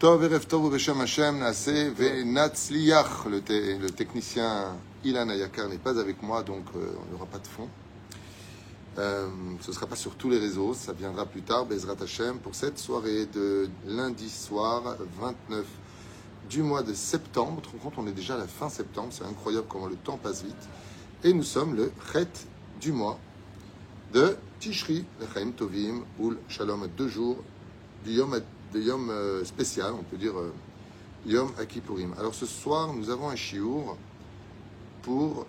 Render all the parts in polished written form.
Tov Erev Tov Beshem Hashem Naaseh Ve'Natzliach. Le technicien Ilan Ayakar n'est pas avec moi, donc on n'aura pas de fond. Ce ne sera pas sur tous les réseaux, ça viendra plus tard, Bezrat Hashem, pour cette soirée de lundi soir 29 du mois de septembre. Tu te rends compte, on est déjà à la fin septembre, c'est incroyable comment le temps passe vite. Et nous sommes le Chet du mois de Tishri, le Chaim Tovim, Ul Shalom, 2 jours du Yom spécial, on peut dire Yom Akipurim. Alors ce soir, nous avons un shiur pour,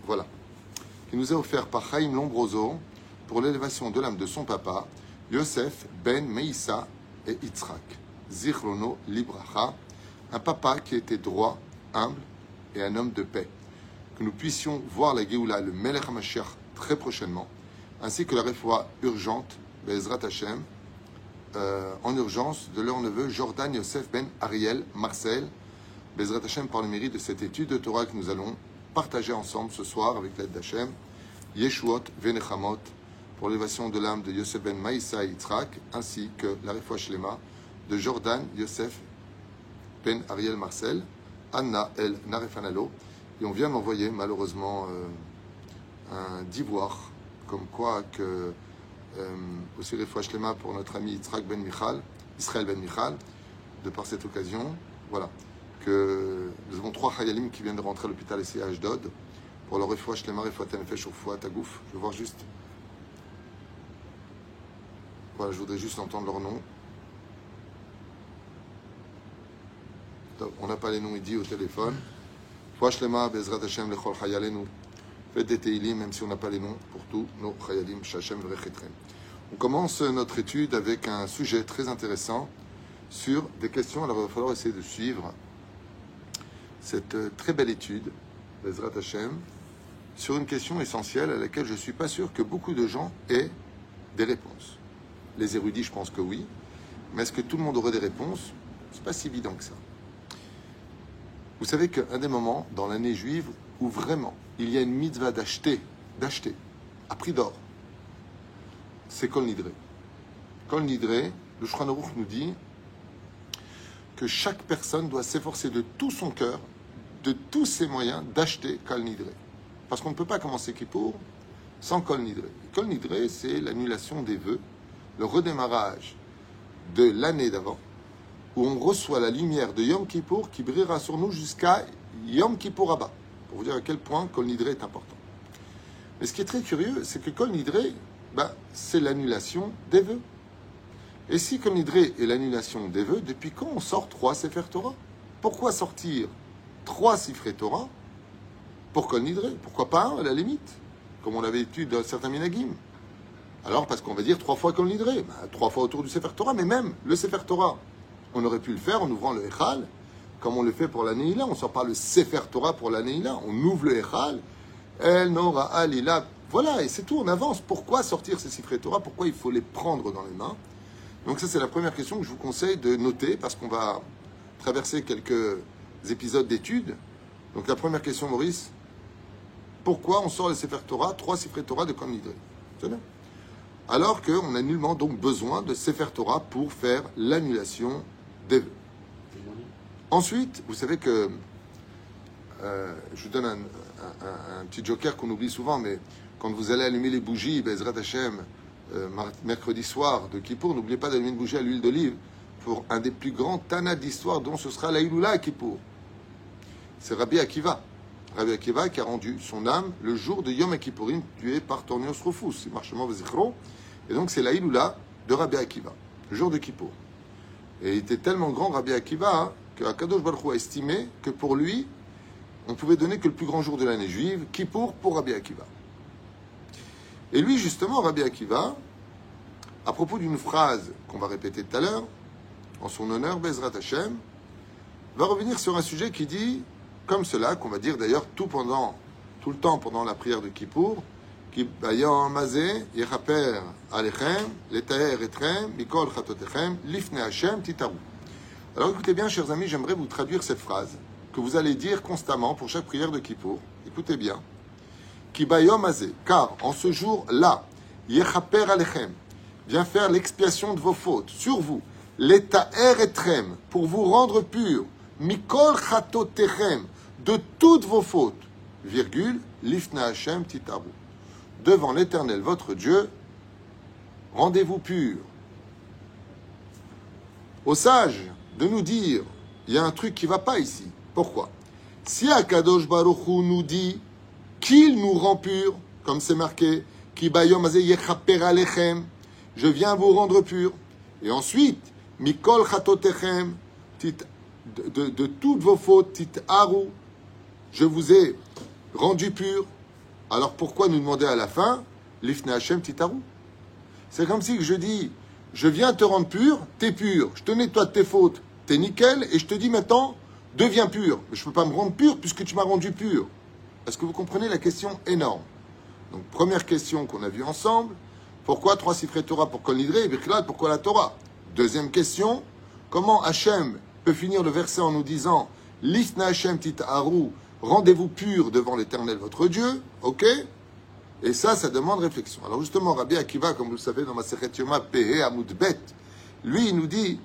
voilà, qui nous est offert par Chaim Lombroso pour l'élévation de l'âme de son papa, Yosef Ben Meïssa et Yitzhak, Zichrono Libracha, un papa qui était droit, humble et un homme de paix. Que nous puissions voir la Géoula, le Melech HaMashiach, très prochainement, ainsi que la réfoua urgente, Bezrat Hashem, en urgence, de leur neveu Jordan Yosef Ben Ariel Marcel, Bezrat Hashem, par le mérite de cette étude de Torah que nous allons partager ensemble ce soir avec l'aide d'Hachem, Yeshuot Venechamot, pour l'élévation de l'âme de Yosef Ben Maïssa et Yitzhak, ainsi que la réfoua Shlema de Jordan Yosef Ben Ariel Marcel, Anna El Narefanalo. Et on vient m'envoyer malheureusement un d'ivoire, comme quoi que aussi réfoua Shlema pour notre ami Yitzhak Ben Michal, Israël Ben Michal, de par cette occasion, voilà, que nous avons 3 Chayalim qui viennent de rentrer à l'hôpital ici à Ashdod, pour leur réfoua Shlema, réfoua Tenefesh, réfoua Tagouf. Je vais voir juste. Voilà, je voudrais juste entendre leur nom. On n'a pas les noms, il dit au téléphone. Réfoua Shlema, Bezrat Hashem, Lechol Chayalenu. Faites des Teilim, même si on n'a pas les noms, pour tous nos Chayalim, Shachem Vrechetrem. On commence notre étude avec un sujet très intéressant sur des questions. Alors il va falloir essayer de suivre cette très belle étude, Bezrat Hashem, sur une question essentielle à laquelle je ne suis pas sûr que beaucoup de gens aient des réponses. Les érudits, je pense que oui, mais est-ce que tout le monde aurait des réponses? C'est pas si évident que ça. Vous savez qu'un des moments dans l'année juive où vraiment il y a une mitzvah d'acheter, à prix d'or, c'est Kol Nidre. Kol Nidre, le Shulchan Aruch nous dit que chaque personne doit s'efforcer de tout son cœur, de tous ses moyens, d'acheter Kol Nidre. Parce qu'on ne peut pas commencer Kippour sans Kol Nidre. Kol Nidre, c'est l'annulation des vœux, le redémarrage de l'année d'avant, où on reçoit la lumière de Yom Kippour qui brillera sur nous jusqu'à Yom Kippour Abba, pour vous dire à quel point Kol Nidre est important. Mais ce qui est très curieux, c'est que Kol Nidre, c'est l'annulation des vœux. Et si Kol Nidre est l'annulation des vœux, depuis quand on sort 3 Sefer Torah? Pourquoi sortir 3 Sifrei Torah pour Kol Nidre? Pourquoi pas 1 à la limite, comme on l'avait étudié dans certains Minagim? Alors parce qu'on va dire 3 fois Kol Nidre, 3 fois autour du Sefer Torah, mais même le Sefer Torah, on aurait pu le faire en ouvrant le Echal, comme on le fait pour l'année Ila. On ne sort pas le Sefer Torah pour l'année Ila, on ouvre le Echal, El Nora Alila. Voilà, et c'est tout, on avance. Pourquoi sortir ces Sifrei Torah? Pourquoi il faut les prendre dans les mains? Donc ça, c'est la première question que je vous conseille de noter, parce qu'on va traverser quelques épisodes d'études. Donc la première question, Maurice, pourquoi on sort les Sefer Torah, 3 Sifrei Torah de Kol Nidre? C'est bien. Alors qu'on a nullement donc besoin de Sefer Torah pour faire l'annulation des vœux. Ensuite, vous savez que, je vous donne un petit joker qu'on oublie souvent, mais quand vous allez allumer les bougies, Bezrat Hashem, mercredi soir de Kippour, n'oubliez pas d'allumer une bougie à l'huile d'olive pour un des plus grands Tana d'histoire dont ce sera la Iloula à Kippour. C'est Rabbi Akiva. Rabbi Akiva qui a rendu son âme le jour de Yom Kippourim, tué par Tornios Rufus, Marchement Vezichro. Et donc c'est la Iloula de Rabbi Akiva, le jour de Kippour. Et il était tellement grand, Rabbi Akiva, que Akadosh Baruch Hu a estimé que pour lui, on pouvait donner que le plus grand jour de l'année juive, Kippour, pour Rabbi Akiva. Et lui, justement, Rabbi Akiva, à propos d'une phrase qu'on va répéter tout à l'heure, en son honneur, Bezrat Hashem, va revenir sur un sujet qui dit, comme cela, qu'on va dire d'ailleurs tout le temps pendant la prière de Kippour, qui bayom mazé yechaper alechem letaer etrem mikol chatotechem lifne Hashem titaru. Alors écoutez bien, chers amis, j'aimerais vous traduire cette phrase que vous allez dire constamment pour chaque prière de Kippour. Écoutez bien. Ki bayom mazé, car en ce jour-là, yechaper alechem, vient faire l'expiation de vos fautes sur vous. L'etaer etrem, pour vous rendre pur, mikol chatotechem, de toutes vos fautes, virgule, lifna Hashem titaru. Devant l'Éternel, votre Dieu, rendez-vous pur. Au sage de nous dire, il y a un truc qui ne va pas ici. Pourquoi? Si Akadosh Baruch Hu nous dit qu'il nous rend pur, comme c'est marqué, Ki bayom hazeh yechaper alechem, je viens vous rendre pur. Et ensuite, mikol chatotechem, de toutes vos fautes, tit haru, je vous ai rendu pur. Alors pourquoi nous demander à la fin, l'ifne Hashem tit haru? C'est comme si je dis, je viens te rendre pur, t'es pur, je te nettoie de tes fautes, t'es nickel, et je te dis maintenant, deviens pur. Mais je ne peux pas me rendre pur puisque tu m'as rendu pur. Est-ce que vous comprenez la question énorme? Donc première question qu'on a vue ensemble, pourquoi 3 Sifrei Torah pour Kol Nidre et Birklal, pourquoi la Torah? Deuxième question, comment Hachem peut finir le verset en nous disant Lifna Hachem tit haru, rendez-vous pur devant l'Éternel votre Dieu, ok? Et ça demande réflexion. Alors justement, Rabbi Akiva, comme vous le savez, dans Masechet Yoma, Pehe Amud Bet, lui, il nous dit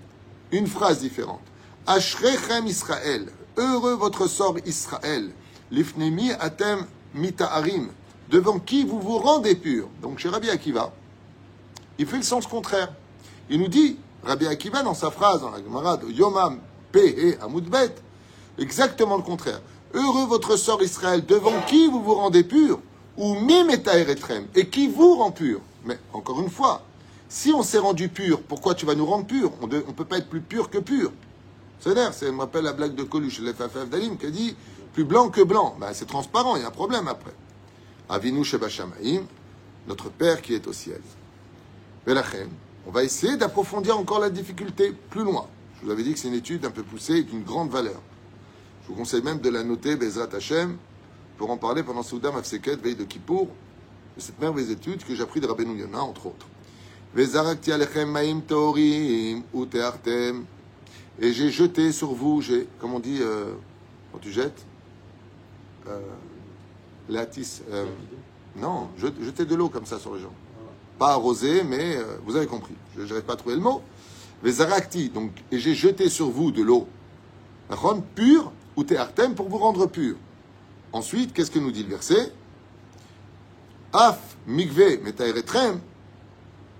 une phrase différente. Ashrechem Israël, heureux votre sort Israël, Lifnemi Atem Mita'arim, devant qui vous vous rendez pur. Donc chez Rabbi Akiva, il fait le sens contraire. Il nous dit, Rabbi Akiva, dans sa phrase, dans la Gemara de Yomam Pehe Amud Bet, exactement le contraire. Heureux votre sort Israël, devant qui vous vous rendez pur, ou Mimetaer Etrem, et qui vous rend pur. Mais encore une fois, si on s'est rendu pur, pourquoi tu vas nous rendre pur? On ne peut pas être plus pur que pur. C'est-à-dire, je me rappelle la blague de Coluche, l'FFF d'Alim, qui a dit plus blanc que blanc. Ben, c'est transparent, il y a un problème après. Avinu Sheba Shamayim, notre Père qui est au ciel. Velachem, on va essayer d'approfondir encore la difficulté plus loin. Je vous avais dit que c'est une étude un peu poussée et d'une grande valeur. Je vous conseille même de la noter, Bezrat Hashem, pour en parler pendant Souda Mafseket, veille de Kippour, de cette merveilleuse étude que j'ai appris de Rabbeinu Yonah, entre autres. Vezarakti alechem ma'im torim uteartem. Et j'ai jeté sur vous, comme on dit, quand tu jettes, l'atis, non, jeter de l'eau comme ça sur les gens. Pas arrosé, mais vous avez compris. Je n'arrive pas à trouver le mot. Vezarakti, donc, et j'ai jeté sur vous de l'eau, pure, uteartem, pour vous rendre pur. Ensuite, qu'est-ce que nous dit le verset? Af mikve metaeretrem.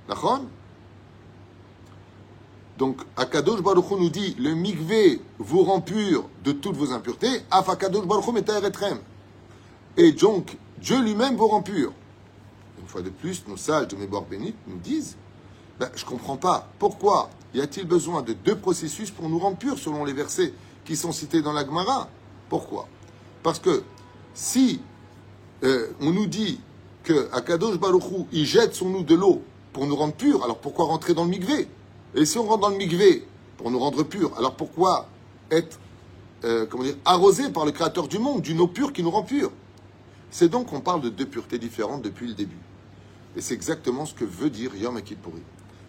Nachon? Donc, Akadosh Baruch Hu nous dit, le mikve vous rend pur de toutes vos impuretés. Af Akadosh Baruch Hu metaeretrem. Et donc, Dieu lui-même vous rend pur. Une fois de plus, nos sages de mémoire bénite nous disent, je ne comprends pas. Pourquoi y a-t-il besoin de 2 processus pour nous rendre purs, selon les versets qui sont cités dans la Gemara? Pourquoi? Parce que si on nous dit que Akadosh Baruch Hu, il jette sur nous de l'eau pour nous rendre purs, alors pourquoi rentrer dans le mikvé? Et si on rentre dans le mikvé pour nous rendre purs, alors pourquoi être arrosé par le Créateur du monde, d'une eau pure qui nous rend purs? C'est donc qu'on parle de 2 puretés différentes depuis le début. Et c'est exactement ce que veut dire Yom Kippourim.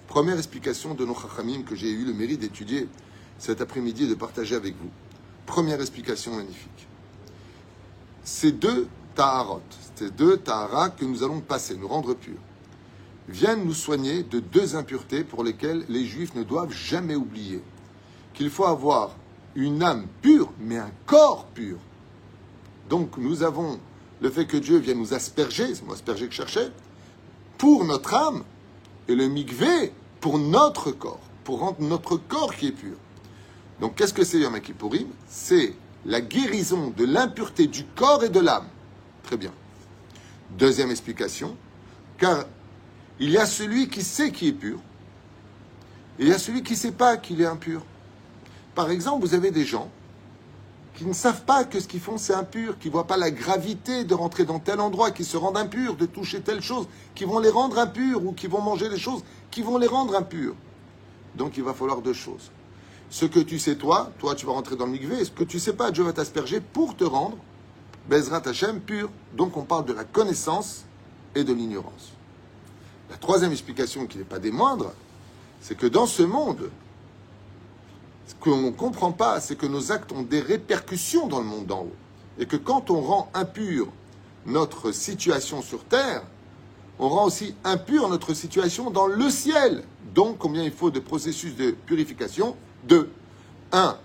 Première explication de nos Chachamim que j'ai eu le mérite d'étudier cet après-midi et de partager avec vous. Première explication magnifique. Ces 2 taharot, ces 2 taharas que nous allons passer, nous rendre purs, viennent nous soigner de 2 impuretés pour lesquelles les Juifs ne doivent jamais oublier. Qu'il faut avoir une âme pure, mais un corps pur. Donc nous avons le fait que Dieu vienne nous asperger, c'est le mot asperger que je cherchais, pour notre âme, et le mikvé pour notre corps, pour rendre notre corps qui est pur. Donc qu'est-ce que c'est Yom Kippourim? C'est la guérison de l'impureté du corps et de l'âme. Très bien. Deuxième explication, car il y a celui qui sait qui est pur, et il y a celui qui ne sait pas qu'il est impur. Par exemple, vous avez des gens qui ne savent pas que ce qu'ils font c'est impur, qui ne voient pas la gravité de rentrer dans tel endroit, qui se rendent impurs, de toucher telle chose, qui vont les rendre impurs, ou qui vont manger des choses qui vont les rendre impurs. Donc il va falloir 2 choses. Ce que tu sais toi tu vas rentrer dans le mikvé, et ce que tu ne sais pas, Dieu va t'asperger pour te rendre Bezrat Hashem pur. Donc on parle de la connaissance et de l'ignorance. La troisième explication, qui n'est pas des moindres, c'est que dans ce monde, ce qu'on ne comprend pas, c'est que nos actes ont des répercussions dans le monde d'en haut. Et que quand on rend impur notre situation sur terre, on rend aussi impure notre situation dans le ciel. Donc, combien il faut de processus de purification? 2. 1.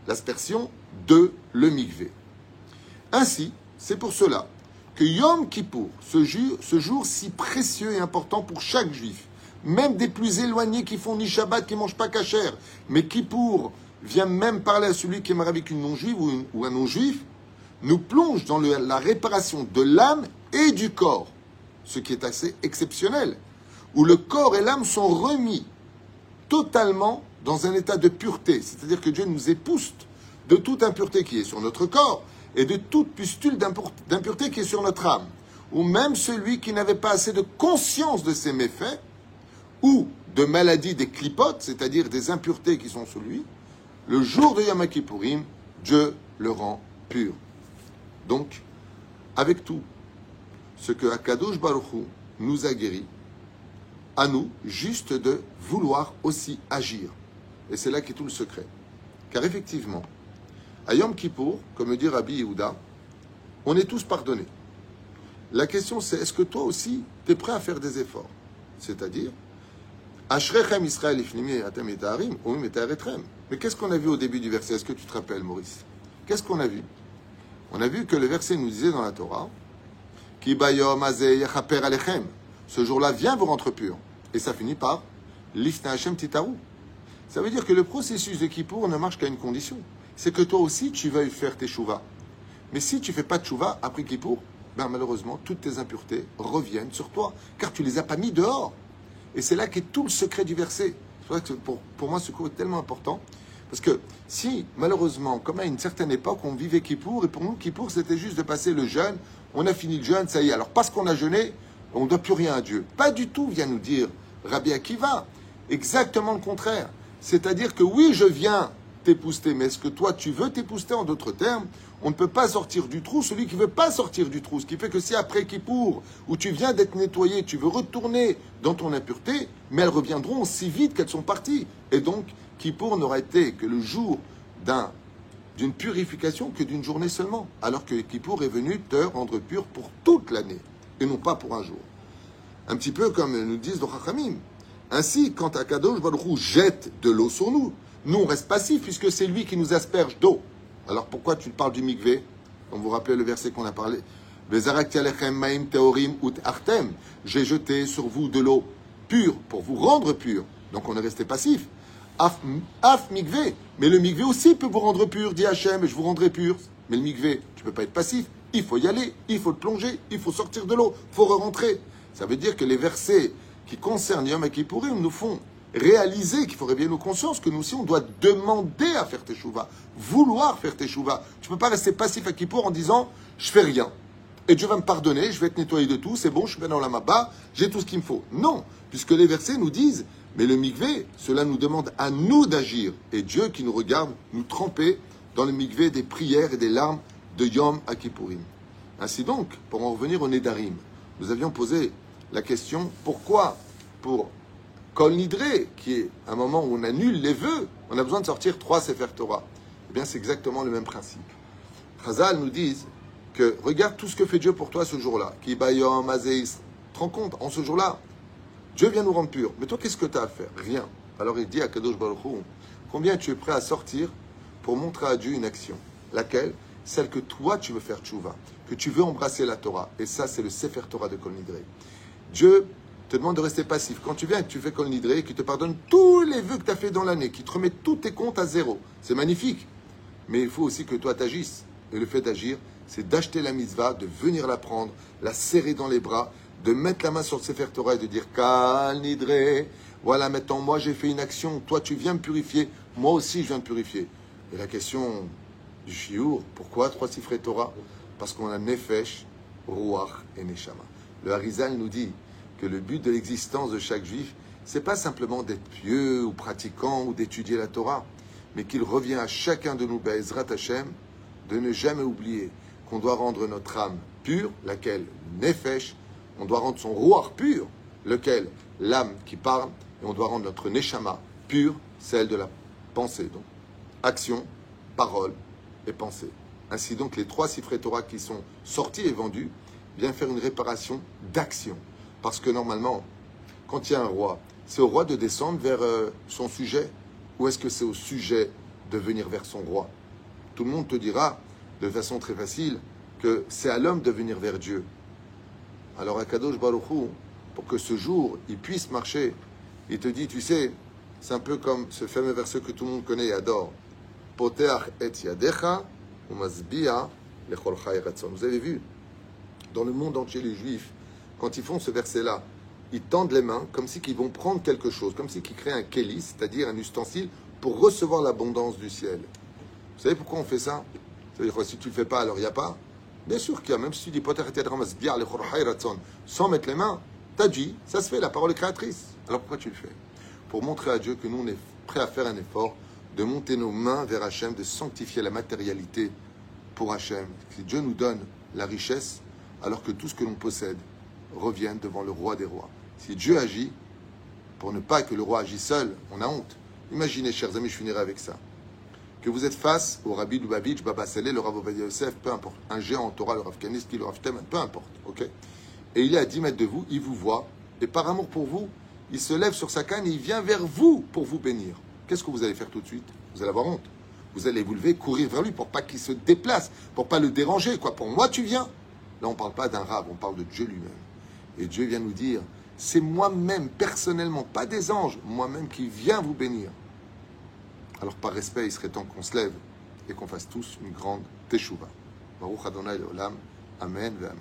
L'aspersion. 2. Le mikvé. Ainsi, c'est pour cela que Yom Kippour, ce jour si précieux et important pour chaque juif, même des plus éloignés qui font ni Shabbat, qui ne mangent pas kasher, mais Kippour vient même parler à celui qui est marié avec une non-juive ou un non-juif, nous plonge dans la réparation de l'âme et du corps, ce qui est assez exceptionnel, où le corps et l'âme sont remis totalement dans un état de pureté, c'est-à-dire que Dieu nous épousste de toute impureté qui est sur notre corps et de toute pustule d'impureté qui est sur notre âme, ou même celui qui n'avait pas assez de conscience de ses méfaits, ou de maladies des clipotes, c'est-à-dire des impuretés qui sont sur lui, le jour de Yom Kippourim, Dieu le rend pur. Donc, avec tout ce que Akadosh Baruch Hu nous a guéri, à nous juste de vouloir aussi agir. Et c'est là qu'est tout le secret. Car effectivement, à Yom Kippour, comme le dit Rabbi Yehuda, on est tous pardonnés. La question c'est, est-ce que toi aussi, tu es prêt à faire des efforts? C'est-à-dire, Ashrechem Israël ifnimi atem etaharim, oum etaharetrem. Mais qu'est-ce qu'on a vu au début du verset? Est-ce que tu te rappelles, Maurice? Qu'est-ce qu'on a vu? On a vu que le verset nous disait dans la Torah, Ki bayom hazeh yachaper alechem. Ce jour-là, viens vous rendre pur. Et ça finit par Lifnei Hashem titaru. Ça veut dire que le processus de Kippour ne marche qu'à une condition. C'est que toi aussi, tu veuilles faire tes chouvas. Mais si tu ne fais pas de chouvas après Kippour, ben malheureusement, toutes tes impuretés reviennent sur toi, car tu les as pas mis dehors. Et c'est là qu'est tout le secret du verset. C'est pour ça que pour moi, ce cours est tellement important. Parce que si, malheureusement, comme à une certaine époque, on vivait Kippour, et pour nous, Kippour, c'était juste de passer le jeûne, on a fini le jeûne, ça y est. Alors, parce qu'on a jeûné, on ne doit plus rien à Dieu. Pas du tout, vient nous dire Rabbi Akiva. Exactement le contraire. C'est-à-dire que oui, je viens t'épouster, mais est-ce que toi, tu veux t'épouster? En d'autres termes, on ne peut pas sortir du trou celui qui ne veut pas sortir du trou. Ce qui fait que si après Kippour, où tu viens d'être nettoyé, tu veux retourner dans ton impureté, mais elles reviendront aussi vite qu'elles sont parties. Et donc, Kippour n'aura été que le jour d'une purification que d'une journée seulement. Alors que Kippour est venu te rendre pur pour toute l'année, et non pas pour un jour. Un petit peu comme nous disent les Chachamim. Ainsi, quand Akadosh Baruch Hu jette de l'eau sur nous, nous on reste passifs puisque c'est lui qui nous asperge d'eau. Alors pourquoi tu parles du mikvé? On vous rappelle le verset qu'on a parlé. J'ai jeté sur vous de l'eau pure pour vous rendre pur. Donc on est resté passif. Af mikvé. Mais le mikvé aussi peut vous rendre pur, dit Hachem, et je vous rendrai pur. Mais le mikvé, tu ne peux pas être passif. Il faut y aller, il faut te plonger, il faut sortir de l'eau, il faut re-rentrer. Ça veut dire que les versets qui concernent Yom Kippourim nous font réaliser qu'il faut réveiller nos consciences, que nous aussi on doit demander à faire teshuva, vouloir faire teshuva. Tu ne peux pas rester passif à Kippour en disant je fais rien et Dieu va me pardonner, je vais être nettoyé de tout, c'est bon, je suis bien dans la maba, j'ai tout ce qu'il me faut. Non, puisque les versets nous disent mais le mikvé, cela nous demande à nous d'agir et Dieu qui nous regarde nous tremper dans le mikvé des prières et des larmes de Yom Kippourim. Ainsi donc, pour en revenir au Nédarim, nous avions posé la question pourquoi pour Kol Nidré, qui est un moment où on annule les vœux, on a besoin de sortir 3 Sefer Torah. Eh bien, c'est exactement le même principe. Chazal nous disent que regarde tout ce que fait Dieu pour toi ce jour-là. Ki bayom hazeh, te rends compte, en ce jour-là, Dieu vient nous rendre purs. Mais toi, qu'est-ce que tu as à faire? Rien. Alors il dit à Kadosh Baruch Hu, combien tu es prêt à sortir pour montrer à Dieu une action? Laquelle? Celle que toi, tu veux faire tchouva, que tu veux embrasser la Torah. Et ça, c'est le Sefer Torah de Kol Nidré. Dieu te demande de rester passif. Quand tu viens et que tu fais Kol Nidré, qui te pardonne tous les vœux que tu as fait dans l'année, qui te remet tous tes comptes à zéro. C'est magnifique. Mais il faut aussi que toi t'agisses. Et le fait d'agir, c'est d'acheter la mitzvah, de venir la prendre, la serrer dans les bras, de mettre la main sur le Sefer Torah et de dire Kol Nidré, voilà, maintenant moi j'ai fait une action, toi tu viens me purifier, moi aussi je viens me purifier. Et la question du Shiur, pourquoi 3 Sifrei Torah? Parce qu'on a Nefesh, Ruach et Neshama. Le Harizal nous dit que le but de l'existence de chaque juif, c'est pas simplement d'être pieux ou pratiquant ou d'étudier la Torah, mais qu'il revient à chacun de nous, Be'ezrat Hashem, de ne jamais oublier qu'on doit rendre notre âme pure, laquelle Nefesh, on doit rendre son Ruach pur, lequel l'âme qui parle, et on doit rendre notre Neshama pure, celle de la pensée. Donc, action, parole et pensée. Ainsi donc, les 3 Sifrei Torah qui sont sortis et vendus viennent faire une réparation d'action. Parce que normalement, quand il y a un roi, c'est au roi de descendre vers son sujet, ou est-ce que c'est au sujet de venir vers son roi? Tout le monde te dira, de façon très facile, que c'est à l'homme de venir vers Dieu. Alors Akadosh Baruch Hu, pour que ce jour, il puisse marcher, il te dit, tu sais, c'est un peu comme ce fameux verset que tout le monde connaît et adore. Poteach et yadecha umasbia lechol chai ratzon. Vous avez vu, dans le monde entier, les Juifs, quand ils font ce verset-là, ils tendent les mains comme si qu'ils vont prendre quelque chose, comme si qu'ils créent un kéli, c'est-à-dire un ustensile, pour recevoir l'abondance du ciel. Vous savez pourquoi on fait ça? C'est-à-dire que si tu ne le fais pas, alors il n'y a pas. Bien sûr qu'il y a, même si tu dis Poteach et yadecha umasbia lechol chai ratzon, sans mettre les mains, t'as dit, ça se fait, la parole est créatrice. Alors pourquoi tu le fais? Pour montrer à Dieu que nous, on est prêts à faire un effort, de monter nos mains vers Hachem, de sanctifier la matérialité pour Hachem. Que Dieu nous donne la richesse, alors que tout ce que l'on possède revienne devant le roi des rois. Si Dieu agit, pour ne pas que le roi agisse seul, on a honte. Imaginez, chers amis, je finirai avec ça, que vous êtes face au Rabbi Lubavitch, Baba Saleh, le Rav Ovadia Yosef, peu importe, un géant en Torah, le Rav Kanievski, le Rav Teman, peu importe, ok? Et il est à 10 mètres de vous, il vous voit, et par amour pour vous, il se lève sur sa canne et il vient vers vous pour vous bénir. Qu'est-ce que vous allez faire tout de suite? Vous allez avoir honte. Vous allez vous lever, courir vers lui pour pas qu'il se déplace, pour pas le déranger. Quoi, pour moi, tu viens. Là, on ne parle pas d'un rave, on parle de Dieu lui-même. Et Dieu vient nous dire, c'est moi-même, personnellement, pas des anges, moi-même qui viens vous bénir. Alors, par respect, il serait temps qu'on se lève et qu'on fasse tous une grande teshuva. Baruch Adonai Leolam. Amen ve Amen.